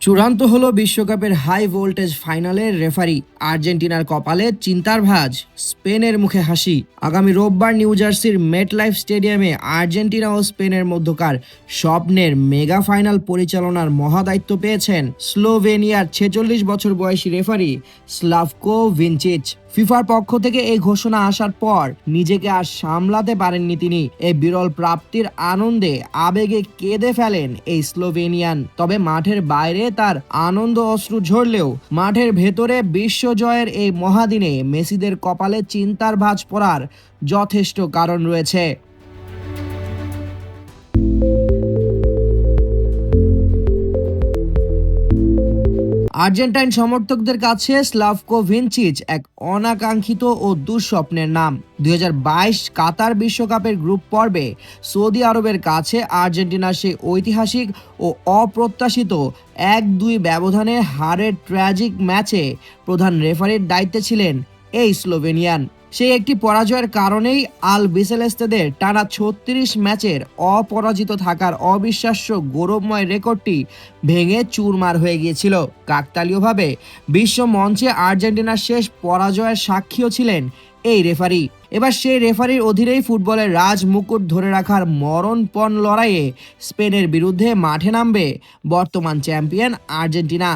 চূড়ান্ত হলো বিশ্বকাপের হাই ভোল্টেজ ফাইনালের রেফারি। আর্জেন্টিনার কপালে চিন্তার ভাঁজ, স্পেনের মুখে হাসি। আগামী রোববার নিউ জার্সির মেটলাইফ স্টেডিয়ামে আর্জেন্টিনা ও স্পেনের মধ্যকার স্বপ্নের মেগা ফাইনাল পরিচালনার মহাদায়িত্ব পেয়েছেন স্লোভেনিয়ার ৪৬ বছর বয়সী রেফারি স্লাভকো ভিনচিচ। ফিফার পক্ষ থেকে এই ঘোষণা আসার পর নিজেকে আর সামলাতে পারেননি তিনি। এই বিরল প্রাপ্তির আনন্দে আবেগে কেঁদে ফেলেন এই স্লোভেনিয়ান। তবে মাঠের বাইরে তার আনন্দ অশ্রু ঝরলেও মাঠের ভেতরে বিশ্বজয়ের এই মহাদিনে মেসিদের কপালে চিন্তার ভাঁজ পড়ার যথেষ্ট কারণ রয়েছে। আর্জেন্টাইন সমর্থকদের কাছে স্লাভকো ভিনচিচ এক অনাকাঙ্ক্ষিত ও দুঃস্বপ্নের নাম। ২০২২ কাতার বিশ্বকাপের গ্রুপ পর্বে সৌদি আরবের কাছে আর্জেন্টিনার সেই ঐতিহাসিক ও অপ্রত্যাশিত ১-২ ব্যবধানে হারের ট্র্যাজিক ম্যাচে প্রধান রেফারির দায়িত্বে ছিলেন এই স্লোভেনিয়ান। সেই একটি পরাজয়ের কারণেই আল বিসেলেস্তেদের টানা ৩৬ ম্যাচের অপরাজিত থাকার অবিশ্বাস্য গৌরবময় রেকর্ডটি ভেঙে চুরমার হয়ে গিয়েছিল। কাকতালীয়ভাবে বিশ্ব মঞ্চে আর্জেন্টিনার শেষ পরাজয়ের সাক্ষীও ছিলেন এই রেফারি। এবার সেই রেফারির অধীনেই ফুটবলের রাজ মুকুট ধরে রাখার মরণপণ লড়াইয়ে স্পেনের বিরুদ্ধে মাঠে নামবে বর্তমান চ্যাম্পিয়ন আর্জেন্টিনা।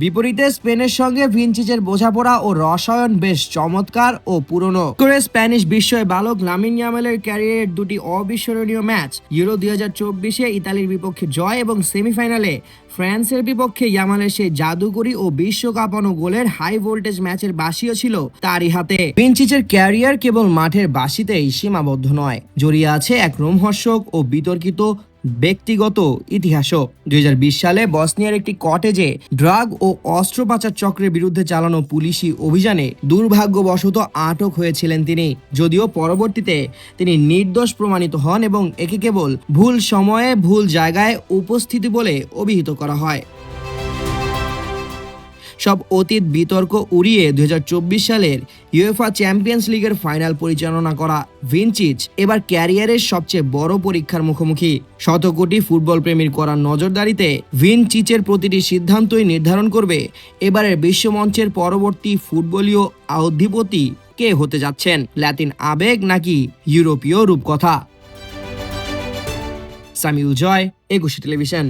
বিপরীতে স্পেনের সঙ্গে ভিনচিচের বোঝাপড়া ও রসায়ন বেশ চমৎকার ও পুরনো। করে স্প্যানিশ বিস্ময় বালক লামিন ইয়ামালের ক্যারিয়ারের দুটি অবিস্মরণীয় ম্যাচ, ইউরো ২০২৪-এ ইতালির বিপক্ষে জয় এবং সেমিফাইনালে ফ্রান্সের বিপক্ষে ইয়ামালের সেই জাদুকরী ও বিশ্বকাপানো গোলের হাই ভোল্টেজ ম্যাচের বাঁশিও ছিল তারই হাতে। ভিনচিচের ক্যারিয়ার কেবল মাঠের বাঁশিতেই সীমাবদ্ধ নয়, জড়িয়ে আছে এক রোমহর্ষক ও বিতর্কিত ব্যক্তিগত ইতিহাসও। ২০২০ সালে বসনিয়ার একটি কটেজে ড্রাগ ও অস্ত্র পাচার চক্রের বিরুদ্ধে চালানো পুলিশি অভিযানে দুর্ভাগ্যবশত আটক হয়েছিলেন তিনি। যদিও পরবর্তীতে তিনি নির্দোষ প্রমাণিত হন এবং একে কেবল ভুল সময়ে ভুল জায়গায় উপস্থিতি বলে অভিহিত করা হয়। সব অতীত বিতর্ক উড়িয়ে ২০২৪ সালের ইউএফা চ্যাম্পিয়ন্স লিগের ফাইনাল পরিচালনা করা ভিনচিচ এবার ক্যারিয়ারের সবচেয়ে বড় পরীক্ষার মুখোমুখি। শতকোটি ফুটবল প্রেমীর করা নজরদারিতে ভিনচিচের প্রতিটি সিদ্ধান্তই নির্ধারণ করবে এবারের বিশ্বমঞ্চের পরবর্তী ফুটবলীয় অধিপতি কে হতে যাচ্ছেন, ল্যাতিন আবেগ নাকি ইউরোপীয় রূপকথা। সামিউল জয়, একুশে টেলিভিশন।